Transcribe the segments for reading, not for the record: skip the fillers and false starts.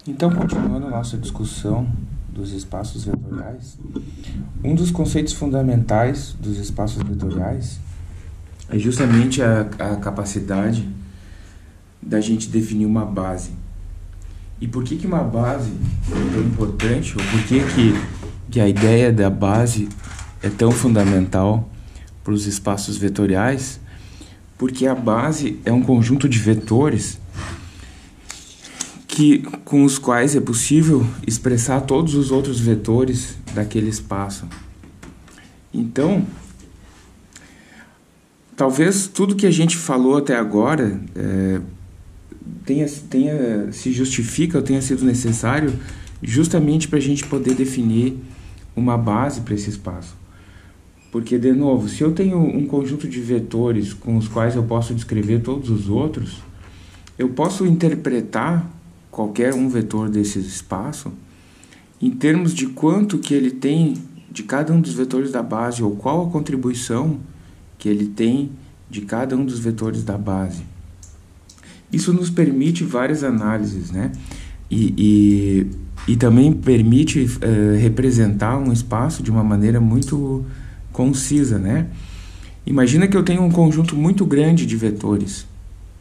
Então, continuando a nossa discussão dos espaços vetoriais, um dos conceitos fundamentais dos espaços vetoriais é justamente a capacidade da gente definir uma base. E por que uma base é tão importante, ou por que a ideia da base é tão fundamental para os espaços vetoriais? Porque a base é um conjunto de vetores com os quais é possível expressar todos os outros vetores daquele espaço. Então, talvez tudo que a gente falou até agora se justifica ou tenha sido necessário justamente para a gente poder definir uma base para esse espaço. Porque, de novo, se eu tenho um conjunto de vetores com os quais eu posso descrever todos os outros, eu posso interpretar qualquer um vetor desse espaço em termos de quanto que ele tem de cada um dos vetores da base, ou qual a contribuição que ele tem de cada um dos vetores da base. Isso nos permite várias análises, né? E também permite representar um espaço de uma maneira muito concisa, né? Imagina que eu tenho um conjunto muito grande de vetores,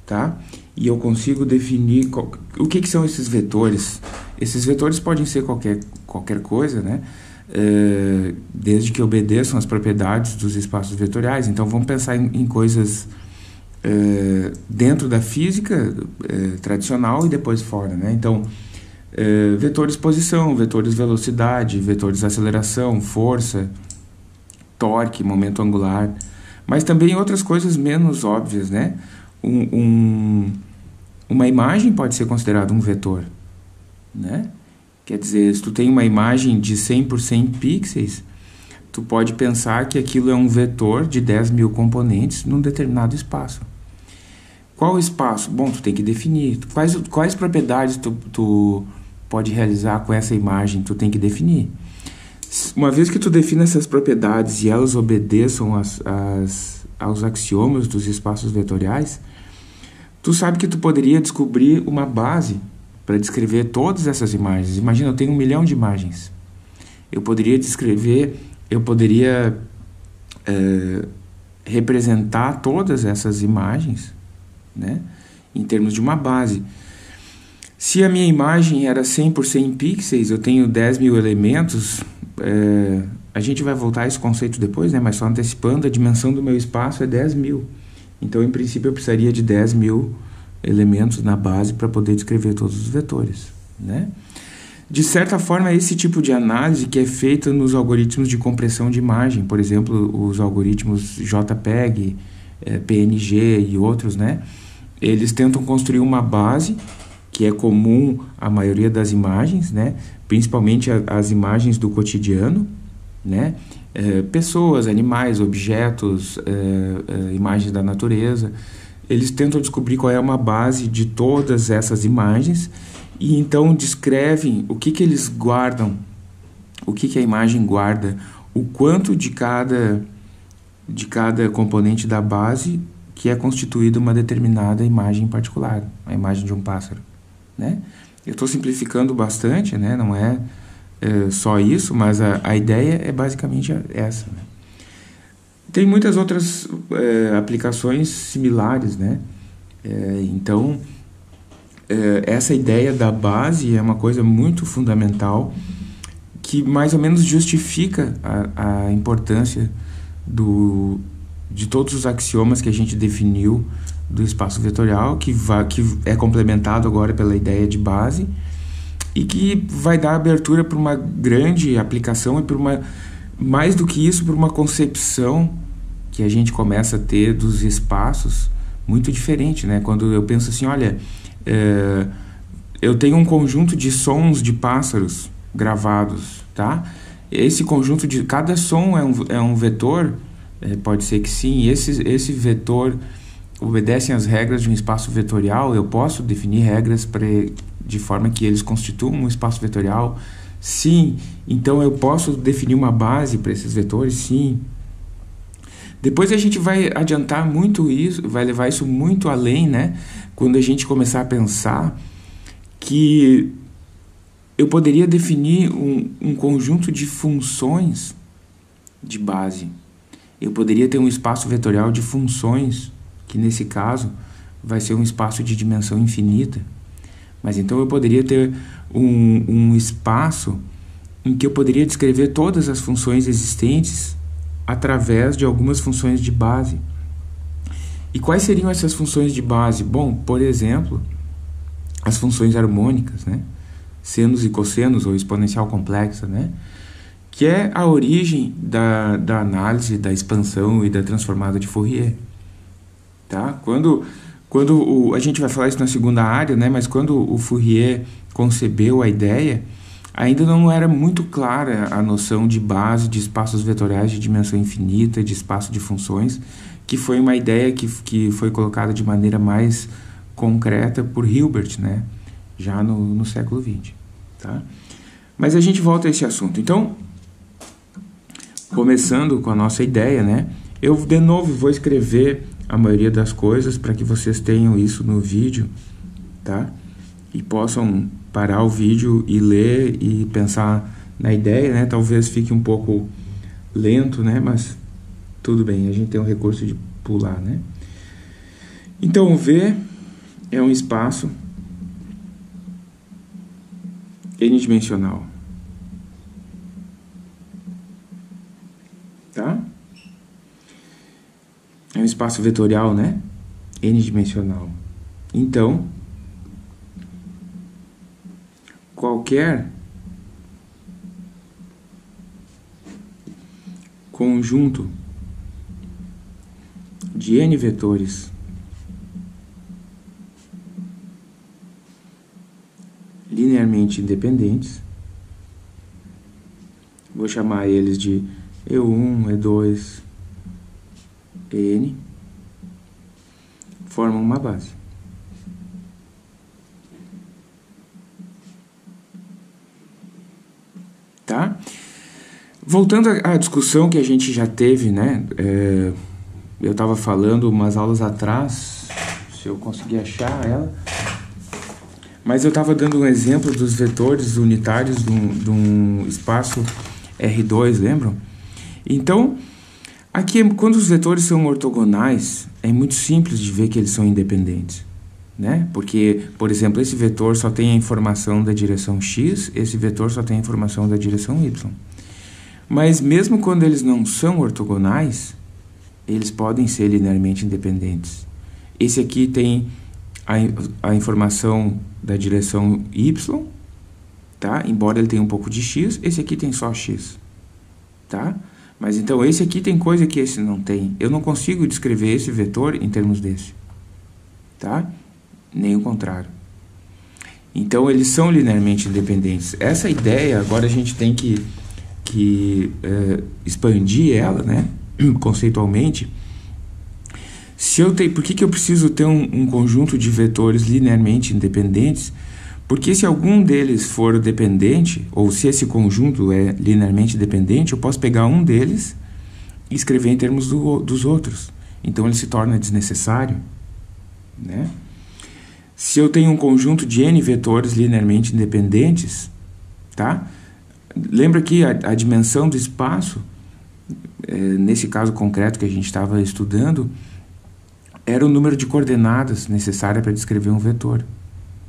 tá? E eu consigo definir o que são esses vetores. Esses vetores podem ser qualquer coisa, né? Desde que obedeçam às propriedades dos espaços vetoriais. Então, vamos pensar em coisas dentro da física tradicional e depois fora, né? Então, vetores posição, vetores velocidade, vetores aceleração, força, torque, momento angular, mas também outras coisas menos óbvias, né? Uma imagem pode ser considerada um vetor, né? Quer dizer, se tu tem uma imagem de 100 por 100 pixels, tu pode pensar que aquilo é um vetor de 10.000 componentes num determinado espaço. Qual o espaço? Bom, tu tem que definir. Quais propriedades tu pode realizar com essa imagem? Tu tem que definir. Uma vez que tu define essas propriedades e elas obedeçam aos axiomas dos espaços vetoriais, tu sabe que tu poderia descobrir uma base para descrever todas essas imagens. Imagina, eu tenho 1 milhão de imagens. Eu poderia representar todas essas imagens, né, em termos de uma base. Se a minha imagem era 100 por 100 pixels, eu tenho 10.000 elementos, a gente vai voltar a esse conceito depois, né, mas só antecipando, a dimensão do meu espaço é 10.000. Então, em princípio, eu precisaria de 10.000 elementos na base para poder descrever todos os vetores, né? De certa forma, é esse tipo de análise que é feita nos algoritmos de compressão de imagem, por exemplo, os algoritmos JPEG, PNG e outros, né? Eles tentam construir uma base que é comum à maioria das imagens, né? Principalmente as imagens do cotidiano, né? Pessoas, animais, objetos, imagens da natureza. Eles tentam descobrir qual é uma base de todas essas imagens e então descrevem o que eles guardam, o que a imagem guarda, o quanto de cada componente da base que é constituída uma determinada imagem em particular, a imagem de um pássaro, né? Eu estou simplificando bastante, né? Não é só isso, mas a ideia é basicamente essa, né? Tem muitas outras aplicações similares, né? Então, essa ideia da base é uma coisa muito fundamental que mais ou menos justifica a importância de todos os axiomas que a gente definiu do espaço vetorial, que é complementado agora pela ideia de base e que vai dar abertura para uma grande aplicação e mais do que isso, por uma concepção que a gente começa a ter dos espaços muito diferente, né? Quando eu penso assim, olha, eu tenho um conjunto de sons de pássaros gravados, tá? Esse conjunto de... Cada som é um vetor, pode ser que sim, esse vetor obedecem às regras de um espaço vetorial, eu posso definir regras de forma que eles constituam um espaço vetorial. Sim, então eu posso definir uma base para esses vetores, sim. Depois a gente vai adiantar muito isso, vai levar isso muito além, né? Quando a gente começar a pensar que eu poderia definir um conjunto de funções de base. Eu poderia ter um espaço vetorial de funções, que nesse caso vai ser um espaço de dimensão infinita. Mas então eu poderia ter um espaço em que eu poderia descrever todas as funções existentes através de algumas funções de base. E quais seriam essas funções de base? Bom, por exemplo, as funções harmônicas, né? Senos e cossenos, ou exponencial complexa, né? Que é a origem da análise, da expansão e da transformada de Fourier. Tá? Quando a gente vai falar isso na segunda área, né? Mas quando o Fourier concebeu a ideia, ainda não era muito clara a noção de base, de espaços vetoriais de dimensão infinita, de espaço de funções, que foi uma ideia que foi colocada de maneira mais concreta por Hilbert, né? Já no século XX. Tá? Mas a gente volta a esse assunto. Então, começando com a nossa ideia, né? Eu, de novo, vou escrever a maioria das coisas para que vocês tenham isso no vídeo, tá? E possam parar o vídeo e ler e pensar na ideia, né? Talvez fique um pouco lento, né? Mas tudo bem, a gente tem o recurso de pular, né? Então, o V é um espaço n-dimensional. Tá? É um espaço vetorial, né? N-dimensional. Então, qualquer conjunto de n vetores linearmente independentes, vou chamar eles de E1, E2, En, formam uma base. Tá? Voltando à discussão que a gente já teve, né? Eu estava falando umas aulas atrás, se eu conseguir achar ela, mas eu estava dando um exemplo dos vetores unitários de um espaço R2, lembram? Então, aqui, quando os vetores são ortogonais, é muito simples de ver que eles são independentes, né? Porque, por exemplo, esse vetor só tem a informação da direção x, esse vetor só tem a informação da direção y. Mas mesmo quando eles não são ortogonais, eles podem ser linearmente independentes. Esse aqui tem a informação da direção y, tá? Embora ele tenha um pouco de x, esse aqui tem só x, tá? Mas então esse aqui tem coisa que esse não tem. Eu não consigo descrever esse vetor em termos desse, tá? Nem o contrário. Então eles são linearmente independentes. Essa ideia agora a gente tem que expandir ela, né? Conceitualmente. Por que eu preciso ter um conjunto de vetores linearmente independentes? Porque se algum deles for dependente, ou se esse conjunto é linearmente dependente, eu posso pegar um deles e escrever em termos dos outros. Então ele se torna desnecessário, né? Se eu tenho um conjunto de n vetores linearmente independentes, tá? Lembra que a dimensão do espaço, nesse caso concreto que a gente estava estudando, era o número de coordenadas necessária para descrever um vetor,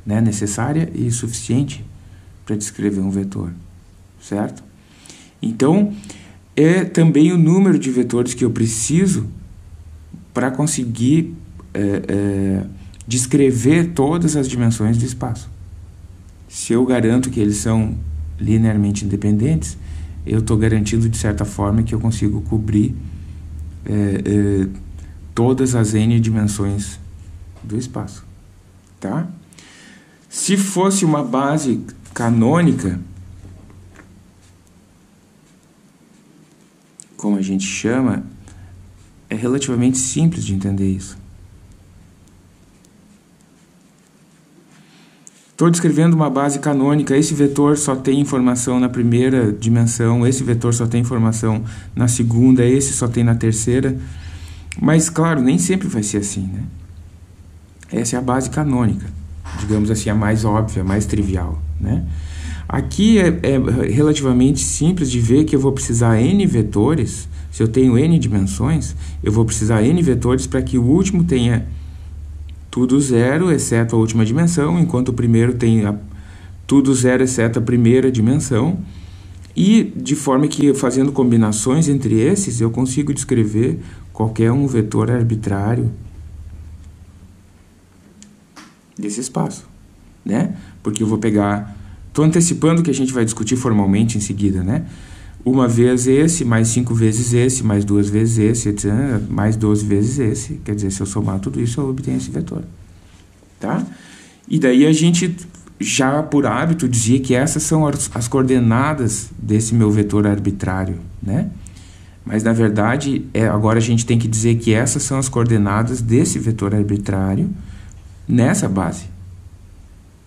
né? Necessária e suficiente para descrever um vetor, certo? Então, é também o número de vetores que eu preciso para conseguir descrever todas as dimensões do espaço. Se eu garanto que eles são linearmente independentes, eu estou garantindo de certa forma que eu consigo cobrir todas as n dimensões do espaço, tá? Se fosse uma base canônica, como a gente chama, é relativamente simples de entender isso. Estou descrevendo uma base canônica, esse vetor só tem informação na primeira dimensão, esse vetor só tem informação na segunda, esse só tem na terceira. Mas, claro, nem sempre vai ser assim, né? Essa é a base canônica, digamos assim, a mais óbvia, a mais trivial, né? Aqui é relativamente simples de ver que eu vou precisar n vetores. Se eu tenho n dimensões, eu vou precisar n vetores para que o último tenha tudo zero, exceto a última dimensão, enquanto o primeiro tenha tudo zero, exceto a primeira dimensão. E de forma que, fazendo combinações entre esses, eu consigo descrever qualquer um vetor arbitrário desse espaço, né? Porque eu vou pegar... Estou antecipando o que a gente vai discutir formalmente em seguida, né? Uma vez esse, mais 5 vezes esse, mais 2 vezes esse, etc., mais 12 vezes esse. Quer dizer, se eu somar tudo isso, eu obtenho esse vetor. Tá? E daí a gente, já por hábito, dizia que essas são as coordenadas desse meu vetor arbitrário, né? Mas, na verdade, agora a gente tem que dizer que essas são as coordenadas desse vetor arbitrário nessa base,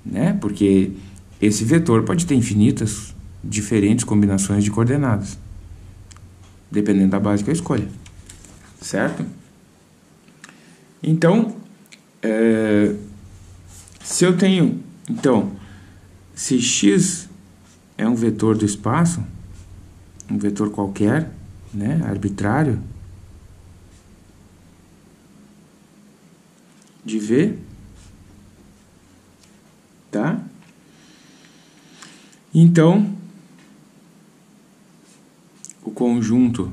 né? Porque esse vetor pode ter infinitas diferentes combinações de coordenadas, dependendo da base que eu escolha, certo? Então, se eu tenho, então, se x é um vetor do espaço, um vetor qualquer, né, arbitrário, de V, tá? Então, o conjunto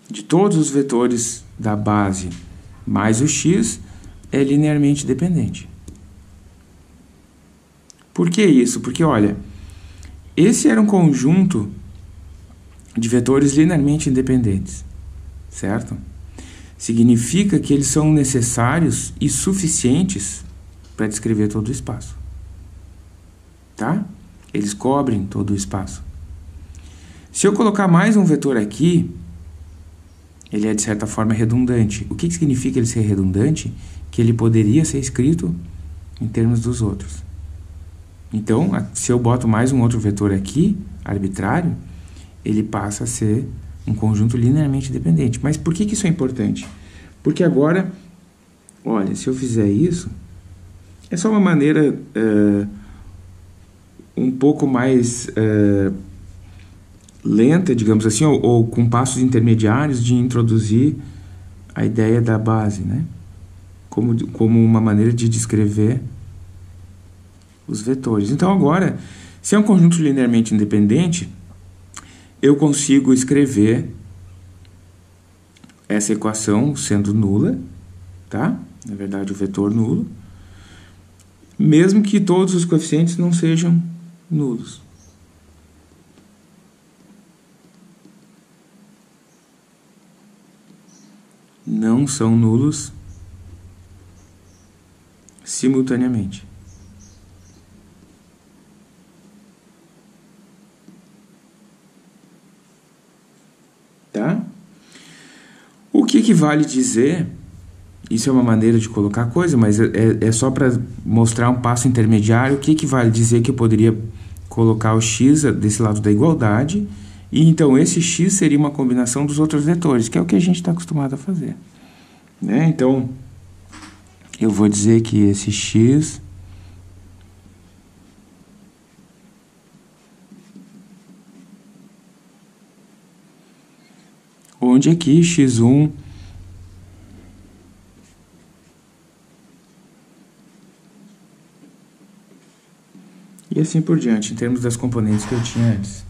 de todos os vetores da base mais o x é linearmente dependente. Por que isso? Porque, olha, esse era um conjunto de vetores linearmente independentes, certo? Significa que eles são necessários e suficientes para descrever todo o espaço, tá? Eles cobrem todo o espaço. Se eu colocar mais um vetor aqui, ele é de certa forma redundante. O que significa ele ser redundante? Que ele poderia ser escrito em termos dos outros. Então, se eu boto mais um outro vetor aqui, arbitrário, ele passa a ser um conjunto linearmente dependente. Mas por que isso é importante? Porque agora, olha, se eu fizer isso, é só uma maneira um pouco mais lenta, digamos assim, ou com passos intermediários de introduzir a ideia da base, né? Como uma maneira de descrever os vetores. Então, agora, se é um conjunto linearmente independente, eu consigo escrever essa equação sendo nula, tá? Na verdade, o vetor nulo, mesmo que todos os coeficientes não sejam nulos. Não são nulos simultaneamente. Tá? O que vale dizer, isso é uma maneira de colocar coisa, mas é só para mostrar um passo intermediário, o que vale dizer que eu poderia colocar o x desse lado da igualdade, e então esse x seria uma combinação dos outros vetores, que é o que a gente está acostumado a fazer, né? Então, eu vou dizer que esse x onde aqui x1 e assim por diante, em termos das componentes que eu tinha antes,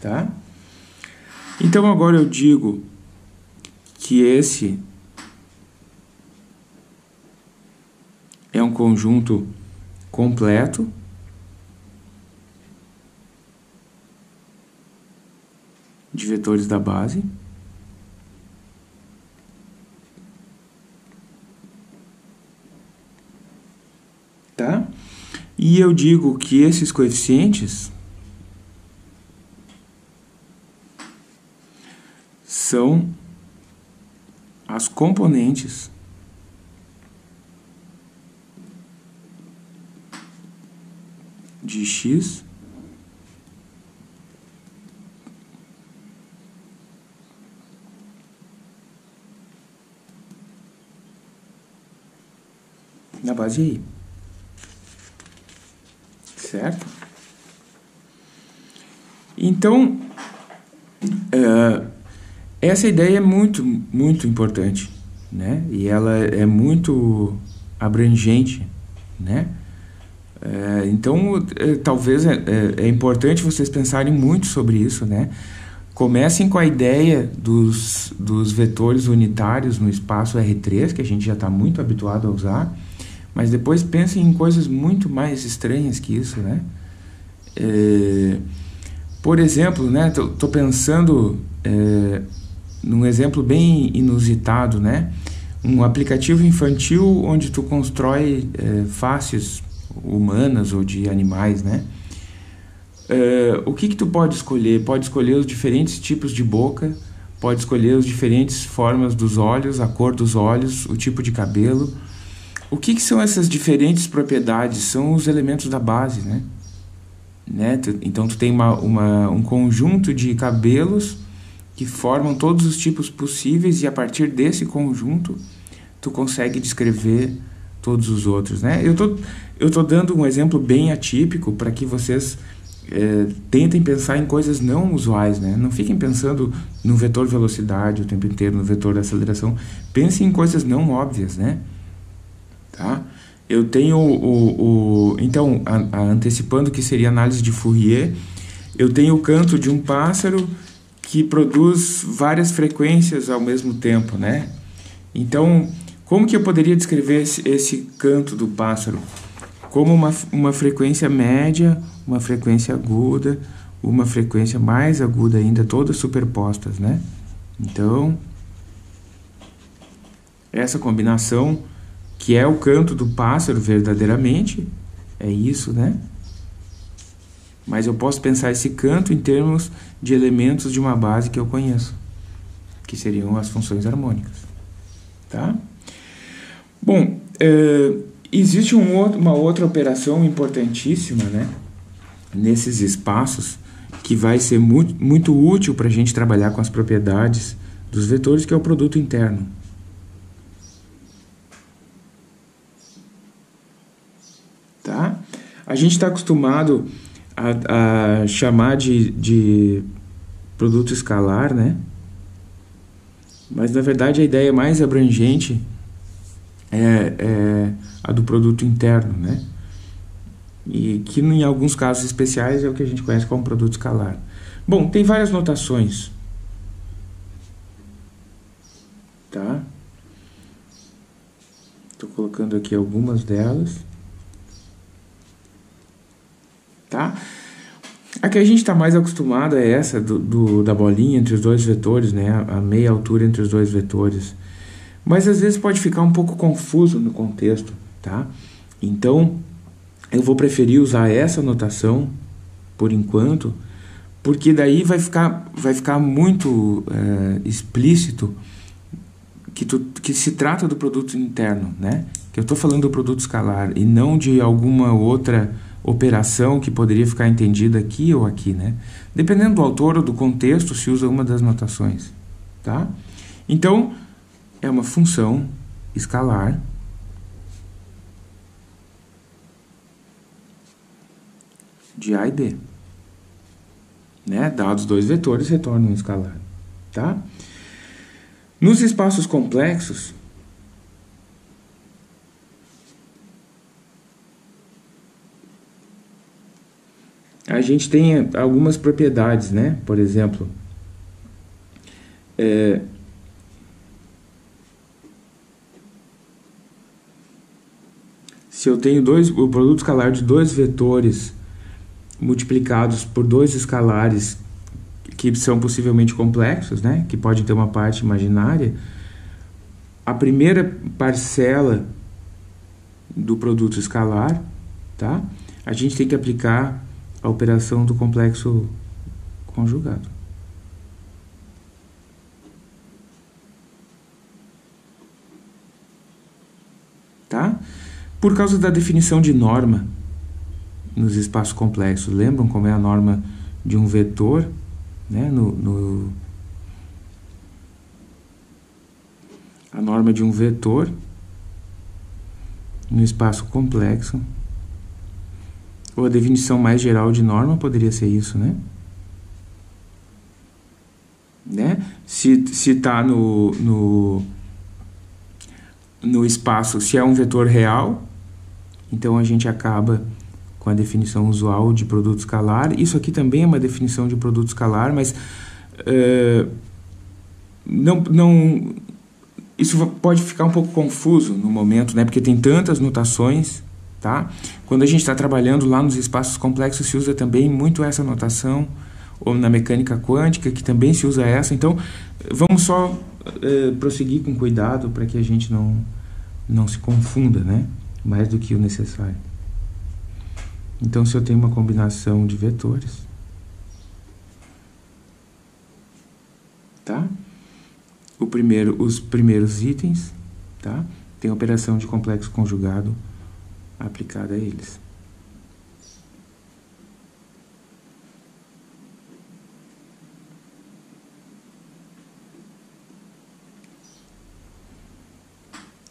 tá? Então, agora eu digo que esse é um conjunto completo de vetores da base. Tá? E eu digo que esses coeficientes são as componentes de x na base I. Certo? Então, essa ideia é muito importante, né? E ela é muito abrangente, né? Então, talvez é importante vocês pensarem muito sobre isso, né? Comecem com a ideia dos vetores unitários no espaço R3, que a gente já está muito habituado a usar, mas depois pensem em coisas muito mais estranhas que isso, né? Por exemplo, né? Tô pensando num exemplo bem inusitado, né? Um aplicativo infantil onde tu constrói faces humanas ou de animais, né? O que tu pode escolher? Pode escolher os diferentes tipos de boca, pode escolher as diferentes formas dos olhos, a cor dos olhos, o tipo de cabelo. O que são essas diferentes propriedades? São os elementos da base, né? Então tu tem um conjunto de cabelos que formam todos os tipos possíveis e a partir desse conjunto tu consegue descrever todos os outros, né? Eu tô dando um exemplo bem atípico para que vocês tentem pensar em coisas não usuais, né? Não fiquem pensando no vetor velocidade o tempo inteiro, no vetor da aceleração. Pensem em coisas não óbvias, né? Tá? Eu tenho então, antecipando o que seria análise de Fourier, eu tenho o canto de um pássaro que produz várias frequências ao mesmo tempo, né? Então, como que eu poderia descrever esse canto do pássaro? Como uma frequência média, uma frequência aguda, uma frequência mais aguda ainda, todas superpostas, né? Então, essa combinação, que é o canto do pássaro verdadeiramente, é isso, né? Mas eu posso pensar esse canto em termos de elementos de uma base que eu conheço, que seriam as funções harmônicas, tá? Bom, existe uma outra operação importantíssima, né, nesses espaços, que vai ser muito útil para a gente trabalhar com as propriedades dos vetores, que é o produto interno. Tá? A gente está acostumado a chamar de produto escalar, né? Mas, na verdade, a ideia mais abrangente é a do produto interno, né? E que, em alguns casos especiais, é o que a gente conhece como produto escalar. Bom, tem várias notações. Tá? Estou colocando aqui algumas delas. Tá? A que a gente está mais acostumado é essa da bolinha entre os dois vetores, né? A meia altura entre os dois vetores. Mas às vezes pode ficar um pouco confuso no contexto, tá? Então, eu vou preferir usar essa notação por enquanto, porque daí vai ficar muito explícito que se trata do produto interno, né? Que eu estou falando do produto escalar e não de alguma outra operação que poderia ficar entendida aqui ou aqui, né? Dependendo do autor ou do contexto, se usa uma das notações, tá? Então, é uma função escalar de A e B, né? Dados dois vetores, retorna um escalar, tá? Nos espaços complexos, a gente tem algumas propriedades, né? Por exemplo, se eu tenho o produto escalar de dois vetores multiplicados por dois escalares que são possivelmente complexos, né? Que podem ter uma parte imaginária, a primeira parcela do produto escalar, tá? A gente tem que aplicar a operação do complexo conjugado. Tá? Por causa da definição de norma nos espaços complexos. Lembram como é a norma de um vetor, né? A norma de um vetor no espaço complexo. Ou a definição mais geral de norma poderia ser isso, né? Se está no espaço, se é um vetor real, então a gente acaba com a definição usual de produto escalar. Isso aqui também é uma definição de produto escalar, mas isso pode ficar um pouco confuso no momento, né? Porque tem tantas notações, tá? Quando a gente está trabalhando lá nos espaços complexos, se usa também muito essa notação, ou na mecânica quântica, que também se usa essa. Então, vamos só prosseguir com cuidado para que a gente não se confunda, né? Mais do que o necessário. Então, se eu tenho uma combinação de vetores, tá? Os primeiros itens, tá? Tem a operação de complexo conjugado aplicada a eles.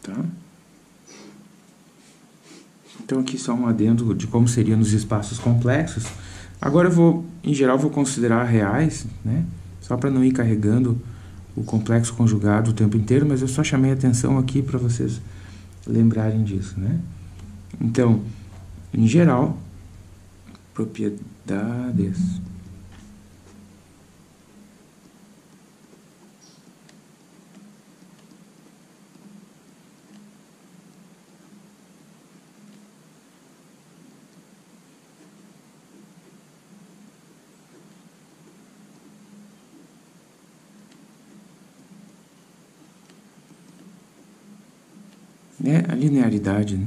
Tá? Então aqui só um adendo de como seria nos espaços complexos. Agora em geral, vou considerar reais, né? Só para não ir carregando o complexo conjugado o tempo inteiro, mas eu só chamei a atenção aqui para vocês lembrarem disso, né? Então, em geral, propriedades. A linearidade, né?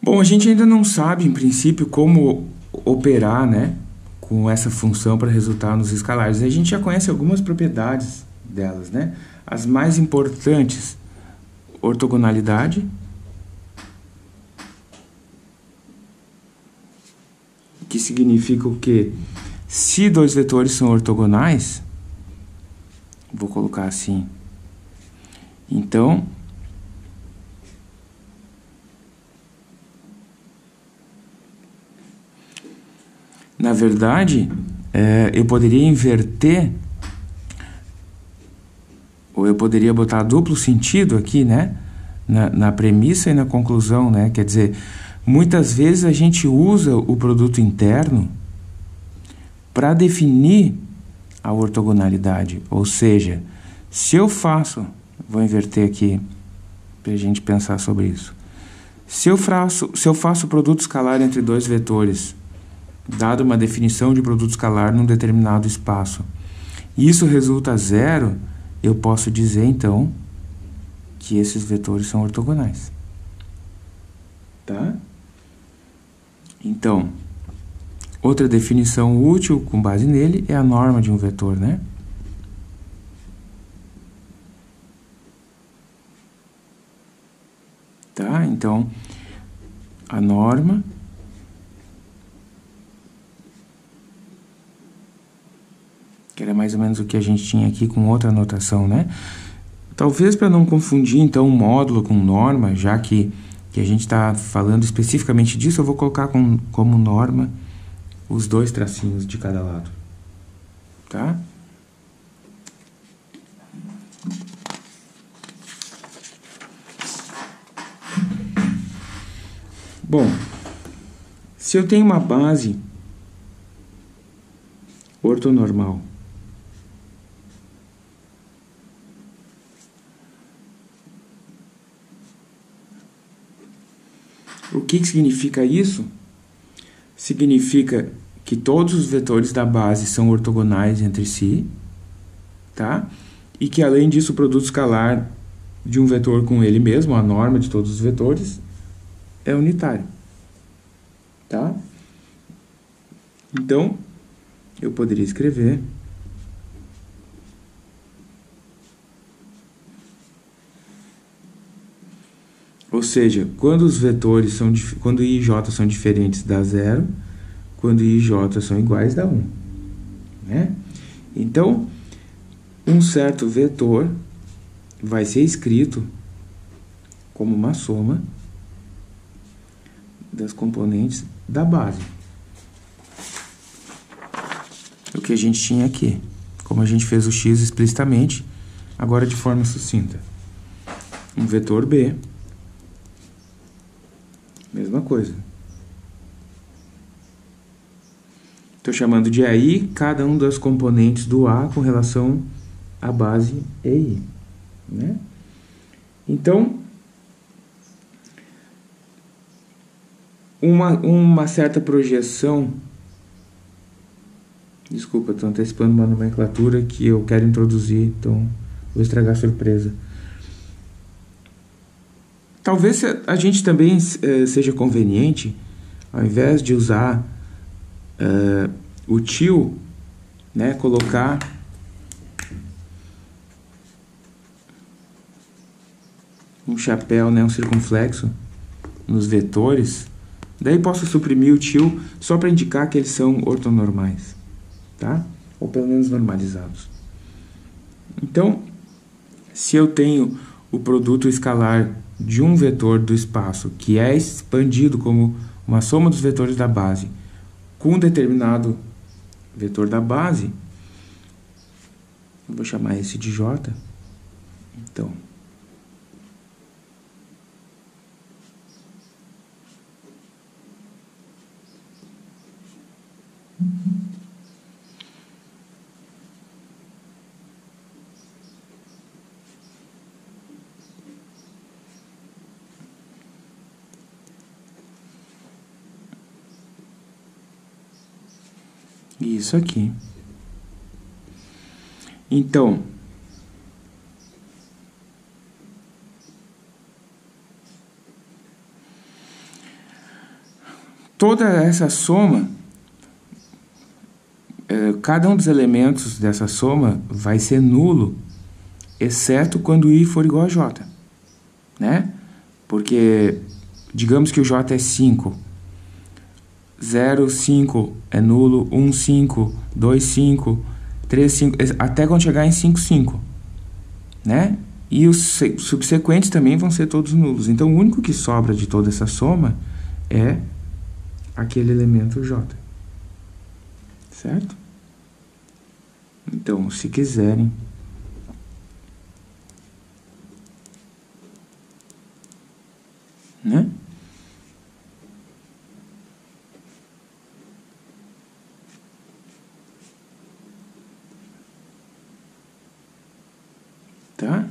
Bom, a gente ainda não sabe, em princípio, como operar, né, com essa função para resultar nos escalares. A gente já conhece algumas propriedades delas, né? As mais importantes, ortogonalidade, que significa o quê? Se dois vetores são ortogonais, vou colocar assim, então na verdade eu poderia inverter, ou eu poderia botar duplo sentido aqui, né, na premissa e na conclusão, né? Quer dizer, muitas vezes a gente usa o produto interno para definir a ortogonalidade. Ou seja, se eu faço, vou inverter aqui para a gente pensar sobre isso. Se eu faço produto escalar entre dois vetores, dado uma definição de produto escalar num determinado espaço, e isso resulta zero, eu posso dizer então que esses vetores são ortogonais. Tá? Então, outra definição útil com base nele é a norma de um vetor, né? Tá? Então, a norma que era mais ou menos o que a gente tinha aqui com outra notação, né? Talvez para não confundir, então, módulo com norma, já que a gente está falando especificamente disso, eu vou colocar como norma os dois tracinhos de cada lado, tá? Bom, se eu tenho uma base ortonormal, o que significa isso? Significa que todos os vetores da base são ortogonais entre si, tá? E que, além disso, o produto escalar de um vetor com ele mesmo, a norma de todos os vetores, é unitário, tá? Então, eu poderia escrever Ou seja, quando os vetores são quando I e J são diferentes dá 0, quando I e J são iguais dá 1, né? Então, um certo vetor vai ser escrito como uma soma das componentes da base. O que a gente tinha aqui, como a gente fez o x explicitamente, agora de forma sucinta. Um vetor B, mesma coisa. Estou chamando de AI cada um das componentes do A com relação à base EI, né? Então, uma certa projeção... Desculpa, estou antecipando uma nomenclatura que eu quero introduzir, então vou estragar a surpresa. Talvez a gente também seja conveniente, ao invés de usar o til, né, colocar um chapéu, né, um circunflexo nos vetores. Daí posso suprimir o til só para indicar que eles são ortonormais, tá? Ou pelo menos normalizados. Então, se eu tenho o produto escalar de um vetor do espaço que é expandido como uma soma dos vetores da base com um determinado vetor da base, eu vou chamar esse de J. Então, isso aqui. Então, toda essa soma, cada um dos elementos dessa soma vai ser nulo, exceto quando I for igual a J, né? Porque, digamos que o J é 5. 0, 5 é nulo, 1, 5, 2, 5, 3, 5, até quando chegar em 5, 5, né? E os subsequentes também vão ser todos nulos. Então, o único que sobra de toda essa soma é aquele elemento J, certo? Então, se quiserem, né? Tá?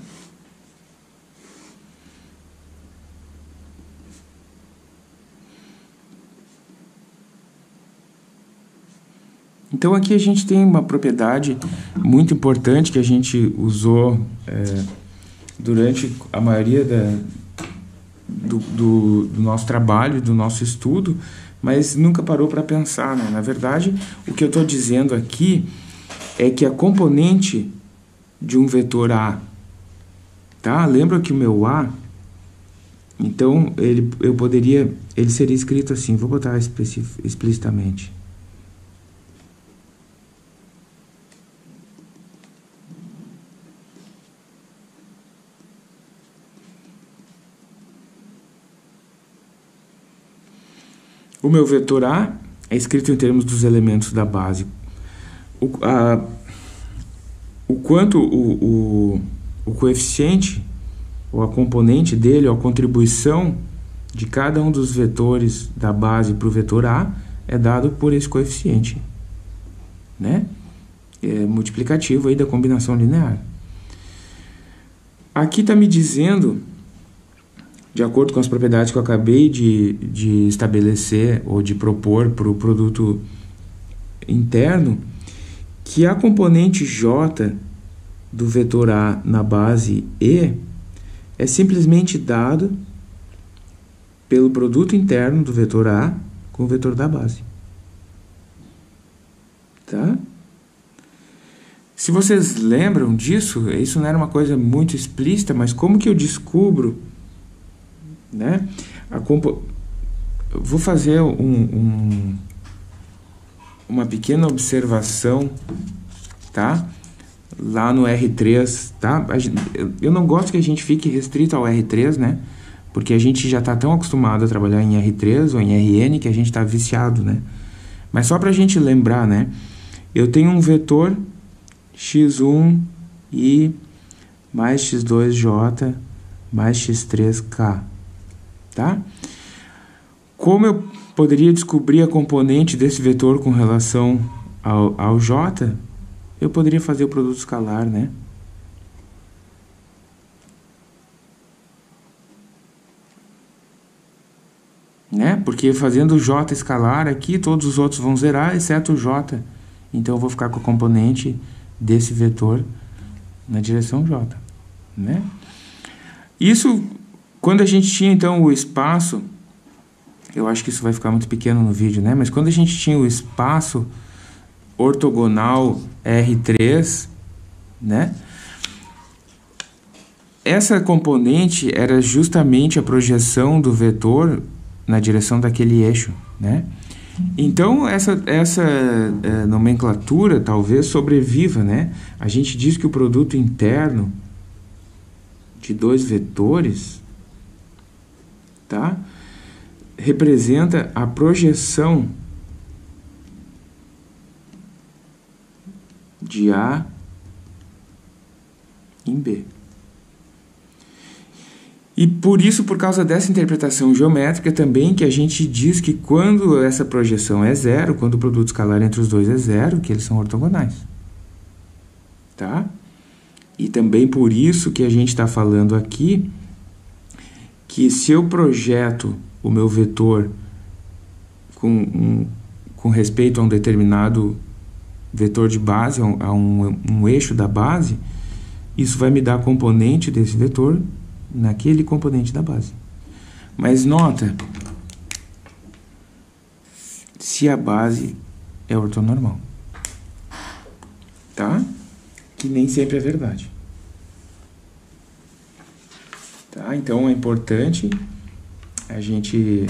Então aqui a gente tem uma propriedade muito importante que a gente usou durante a maioria do nosso trabalho, do nosso estudo, mas nunca parou para pensar, né? Na verdade, o que eu estou dizendo aqui é que a componente de um vetor A, tá? Lembra que o meu A, então ele seria escrito assim, vou botar explicitamente. O meu vetor A é escrito em termos dos elementos da base. O quanto o coeficiente, ou a componente dele, ou a contribuição de cada um dos vetores da base para o vetor A é dado por esse coeficiente, né? É multiplicativo aí da combinação linear. Aqui está me dizendo, de acordo com as propriedades que eu acabei de estabelecer ou de propor para o produto interno, que a componente J do vetor A na base E é simplesmente dado pelo produto interno do vetor A com o vetor da base. Tá? Se vocês lembram disso, isso não era uma coisa muito explícita, mas como que eu descubro né? Vou fazer uma pequena observação, tá? Lá no R3, tá? Eu não gosto que a gente fique restrito ao R3, né? Porque a gente já está tão acostumado a trabalhar em R3 ou em RN que a gente está viciado, né? Mas só para a gente lembrar, né? Eu tenho um vetor x1 i mais x2j mais x3k, tá? Como eu poderia descobrir a componente desse vetor com relação ao j? Eu poderia fazer o produto escalar, né? Porque fazendo o j escalar aqui, todos os outros vão zerar, exceto o j. Então eu vou ficar com a componente desse vetor na direção j, né? Isso, quando a gente tinha então o espaço, eu acho que isso vai ficar muito pequeno no vídeo, né? Mas quando a gente tinha o espaço ortogonal R3, né? Essa componente era justamente a projeção do vetor na direção daquele eixo, né? Então, essa nomenclatura talvez sobreviva, né? A gente diz que o produto interno de dois vetores, tá? Representa a projeção de A em B. E por isso, por causa dessa interpretação geométrica também, que a gente diz que quando essa projeção é zero, quando o produto escalar entre os dois é zero, que eles são ortogonais. Tá? E também por isso que a gente está falando aqui que se eu projeto o meu vetor com respeito a um determinado vetor de base, a um eixo da base, isso vai me dar a componente desse vetor naquele componente da base. Mas nota, se a base é ortonormal, tá? Que nem sempre é verdade. Tá? Então é importante a gente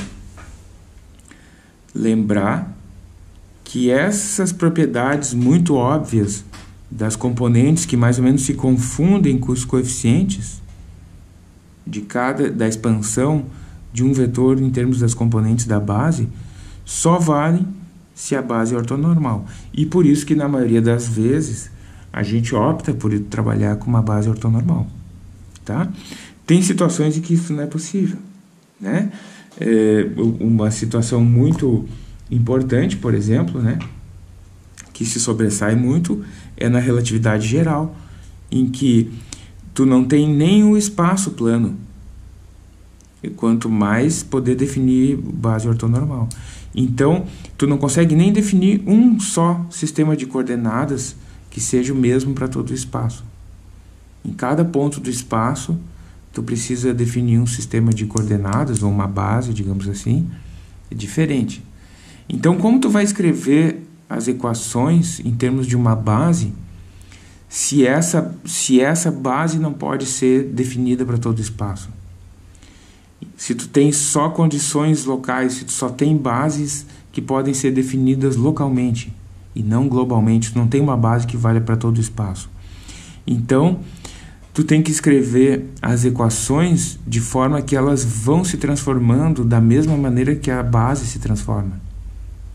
lembrar que essas propriedades muito óbvias das componentes que mais ou menos se confundem com os coeficientes da expansão de um vetor em termos das componentes da base só valem se a base é ortonormal. E por isso que na maioria das vezes a gente opta por trabalhar com uma base ortonormal. Tá? Tem situações em que isso não é possível, né? Uma situação muito importante, por exemplo, né, que se sobressai muito, é na relatividade geral, em que tu não tem nem o espaço plano, e quanto mais poder definir base ortonormal. Então, tu não consegue nem definir um só sistema de coordenadas que seja o mesmo para todo o espaço. Em cada ponto do espaço, tu precisa definir um sistema de coordenadas, ou uma base, digamos assim, diferente. Então, como tu vai escrever as equações em termos de uma base, se essa base não pode ser definida para todo o espaço? Se tu tem só condições locais, se tu só tem bases que podem ser definidas localmente e não globalmente, tu não tem uma base que valha para todo o espaço. Então, tu tem que escrever as equações de forma que elas vão se transformando da mesma maneira que a base se transforma,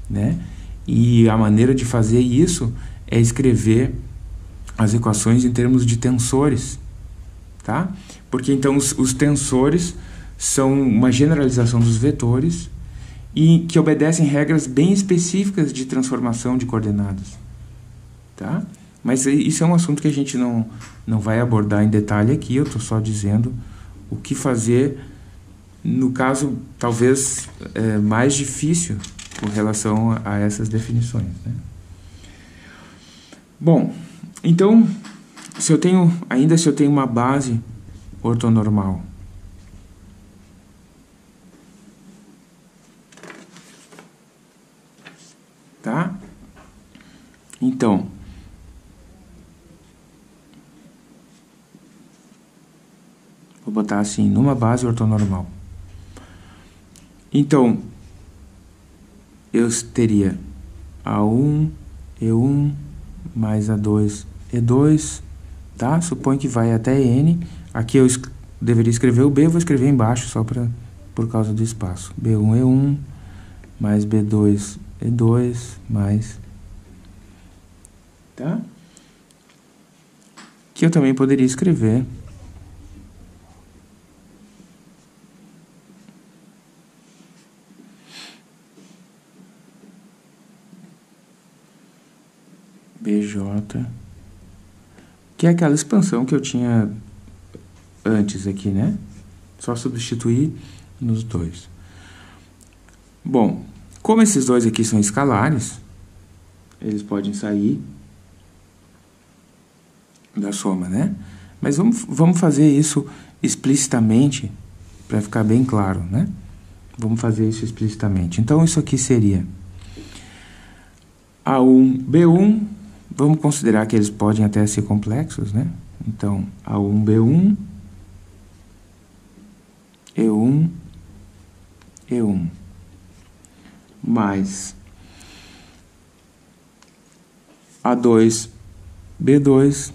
né? E a maneira de fazer isso é escrever as equações em termos de tensores, tá? Porque então os tensores são uma generalização dos vetores e que obedecem regras bem específicas de transformação de coordenadas, tá? Mas isso é um assunto que a gente não vai abordar em detalhe aqui, eu estou só dizendo o que fazer no caso talvez mais difícil com relação a essas definições, né? Bom, então, se eu tenho uma base ortonormal, tá? Então, vou botar assim, numa base ortonormal, Então, eu teria A1, E1, mais A2, E2, tá? Suponho que vai até N. Aqui eu deveria escrever o B, eu vou escrever embaixo só por causa do espaço. B1, E1, mais B2, E2, mais... Tá? Que eu também poderia escrever BJ, que é aquela expansão que eu tinha antes aqui, né? Só substituir nos dois. Bom, como esses dois aqui são escalares, eles podem sair da soma, né? Mas vamos fazer isso explicitamente para ficar bem claro, né? Vamos fazer isso explicitamente. Então, isso aqui seria A1, B1. Vamos considerar que eles podem até ser complexos, né? Então, A1, B1, E1, E1, mais A2, B2,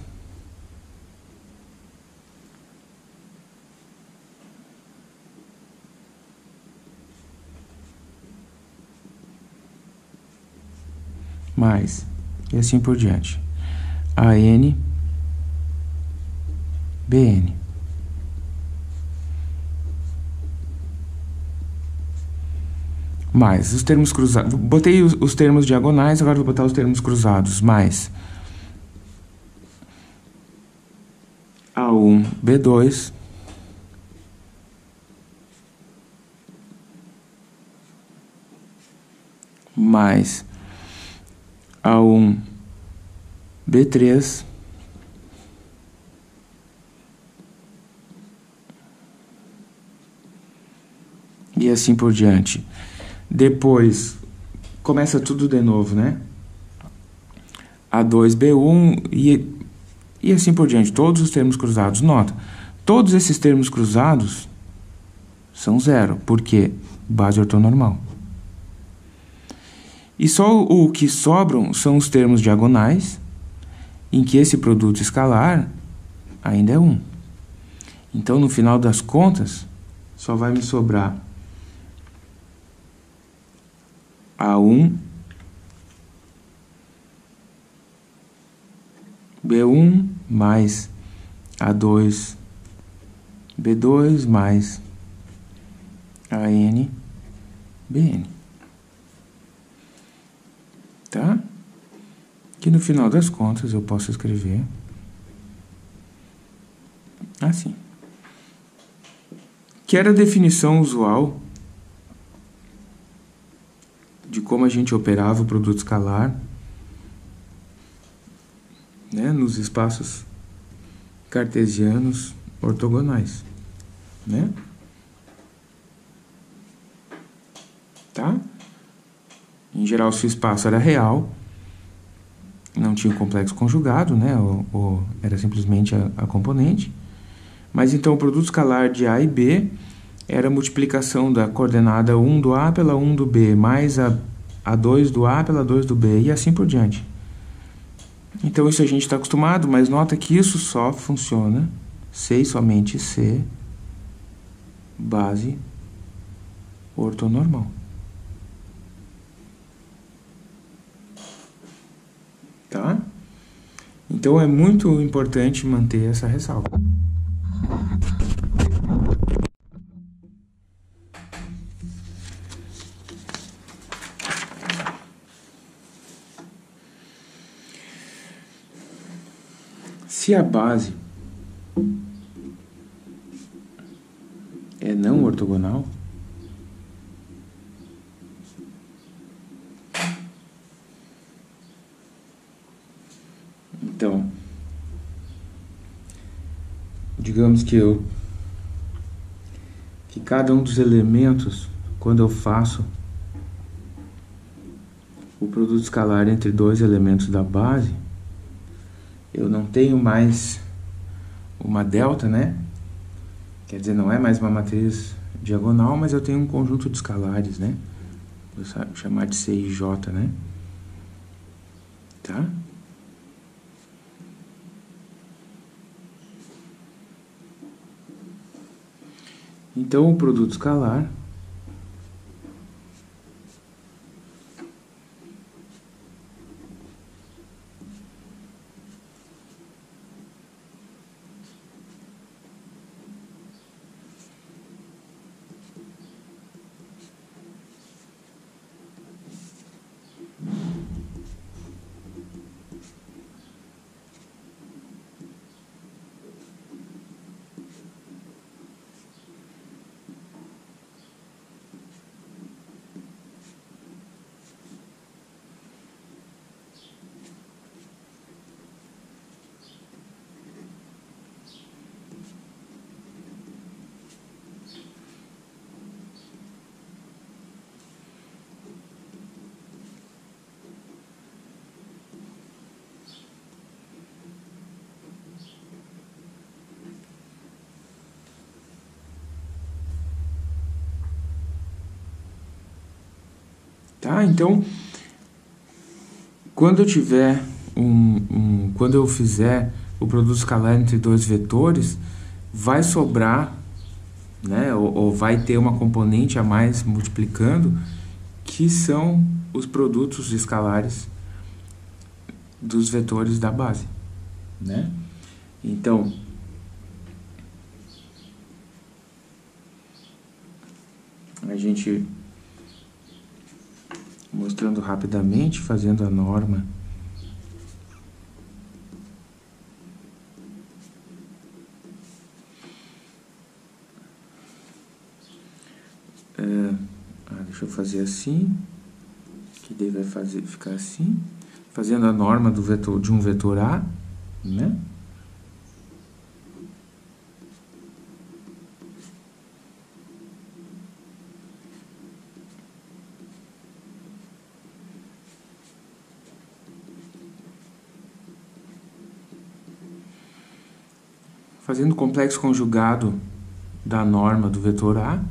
mais, e assim por diante, AN, BN. Mais os termos cruzados. Botei os termos diagonais, agora vou botar os termos cruzados. Mais A1, B2, mais A1, B3, e assim por diante. Depois, começa tudo de novo, né? A2, B1 e assim por diante. Todos os termos cruzados. Nota, todos esses termos cruzados são zero, porque base ortonormal. E só o que sobram são os termos diagonais, em que esse produto escalar ainda é 1. Então, no final das contas, só vai me sobrar A1, B1, mais A2, B2, mais AN, BN. Tá? Que no final das contas eu posso escrever assim. Que era a definição usual de como a gente operava o produto escalar, né, nos espaços cartesianos ortogonais, né? Tá? Em geral, se o espaço era real, não tinha o complexo conjugado, né? Ou era simplesmente a componente. Mas então o produto escalar de A e B era a multiplicação da coordenada 1 do A pela 1 do B, mais a 2 do A pela 2 do B, e assim por diante. Então isso a gente está acostumado, mas nota que isso só funciona se e somente se base ortonormal. Tá? Então é muito importante manter essa ressalva. Se a base é não ortogonal, então, digamos que cada um dos elementos, quando eu faço o produto escalar entre dois elementos da base, eu não tenho mais uma delta, né? Quer dizer, não é mais uma matriz diagonal, mas eu tenho um conjunto de escalares, né? Vou chamar de C e J, né? Tá? Então, o produto escalar tá? Então, quando eu tiver quando eu fizer o produto escalar entre dois vetores, vai sobrar, né, ou vai ter uma componente a mais multiplicando, que são os produtos escalares dos vetores da base, né? Então, a gente, mostrando rapidamente, fazendo a norma deixa eu fazer assim, que daí vai ficar assim, fazendo a norma do vetor, de um vetor A, né? Fazendo o complexo conjugado da norma do vetor A,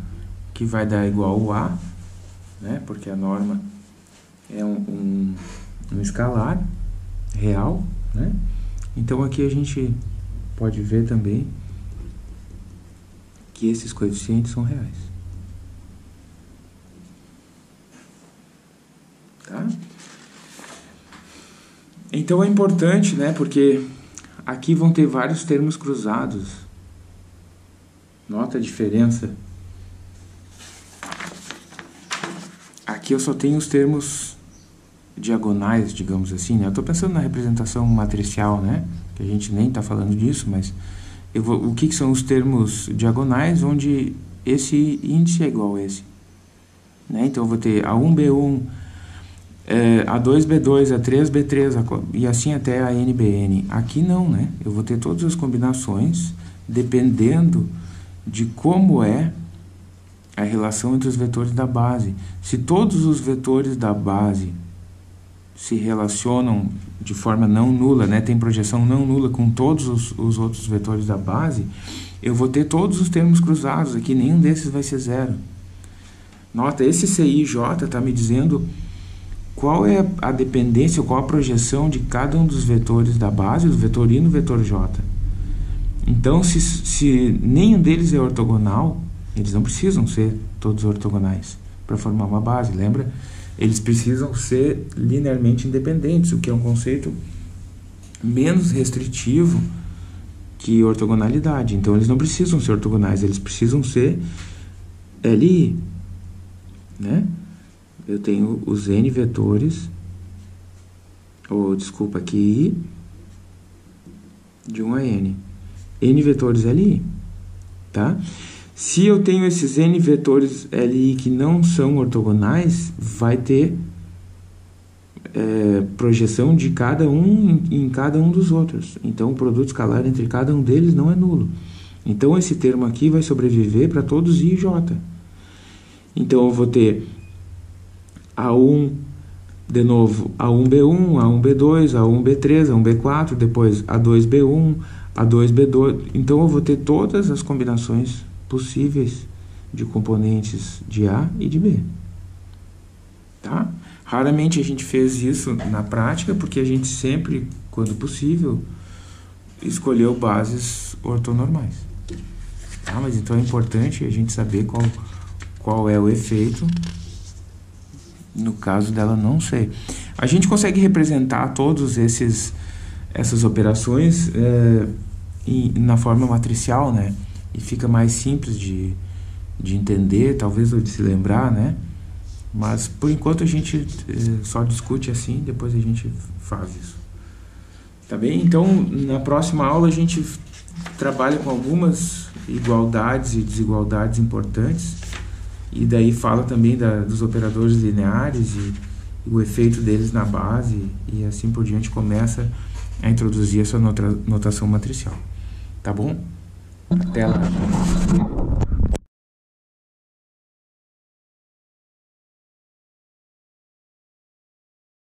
que vai dar igual ao A, né? Porque a norma é um escalar real, né? Então aqui a gente pode ver também que esses coeficientes são reais. Tá? Então é importante, né? Porque aqui vão ter vários termos cruzados. Nota a diferença. Aqui eu só tenho os termos diagonais, digamos assim, né? Eu estou pensando na representação matricial, né? Que a gente nem está falando disso, mas o que são os termos diagonais onde esse índice é igual a esse, né? Então eu vou ter A1B1, A2B2, A3B3 e assim até a NBN. Aqui não, né? Eu vou ter todas as combinações dependendo de como é a relação entre os vetores da base. Se todos os vetores da base se relacionam de forma não nula, né, tem projeção não nula com todos os outros vetores da base, eu vou ter todos os termos cruzados aqui, nenhum desses vai ser zero. Nota, esse CIJ está me dizendo qual é a dependência, qual a projeção de cada um dos vetores da base, do vetor I no vetor J. Então, se nenhum deles é ortogonal, eles não precisam ser todos ortogonais para formar uma base, lembra? Eles precisam ser linearmente independentes, o que é um conceito menos restritivo que ortogonalidade. Então, eles não precisam ser ortogonais, eles precisam ser LI, né? Eu tenho os N vetores, ou desculpa, aqui I, de 1 a N. N vetores LI, tá? Se eu tenho esses N vetores LI que não são ortogonais, vai ter projeção de cada um em cada um dos outros. Então, o produto escalar entre cada um deles não é nulo. Então, esse termo aqui vai sobreviver para todos I e J. Então, eu vou ter A1, de novo, A1B1, A1B2, A1B3, A1B4, depois A2B1, A2B2. Então, eu vou ter todas as combinações possíveis de componentes de A e de B. Tá? Raramente a gente fez isso na prática, porque a gente sempre, quando possível, escolheu bases ortonormais. Tá? Mas então é importante a gente saber qual é o efeito no caso dela não ser. A gente consegue representar todos essas operações na forma matricial, né? E fica mais simples de entender, talvez, ou de se lembrar, né? Mas, por enquanto, a gente só discute assim, depois a gente faz isso. Tá bem? Então, na próxima aula, a gente trabalha com algumas igualdades e desigualdades importantes, e daí fala também dos operadores lineares e o efeito deles na base, e assim por diante começa a introduzir essa notação matricial. Tá bom? Até lá.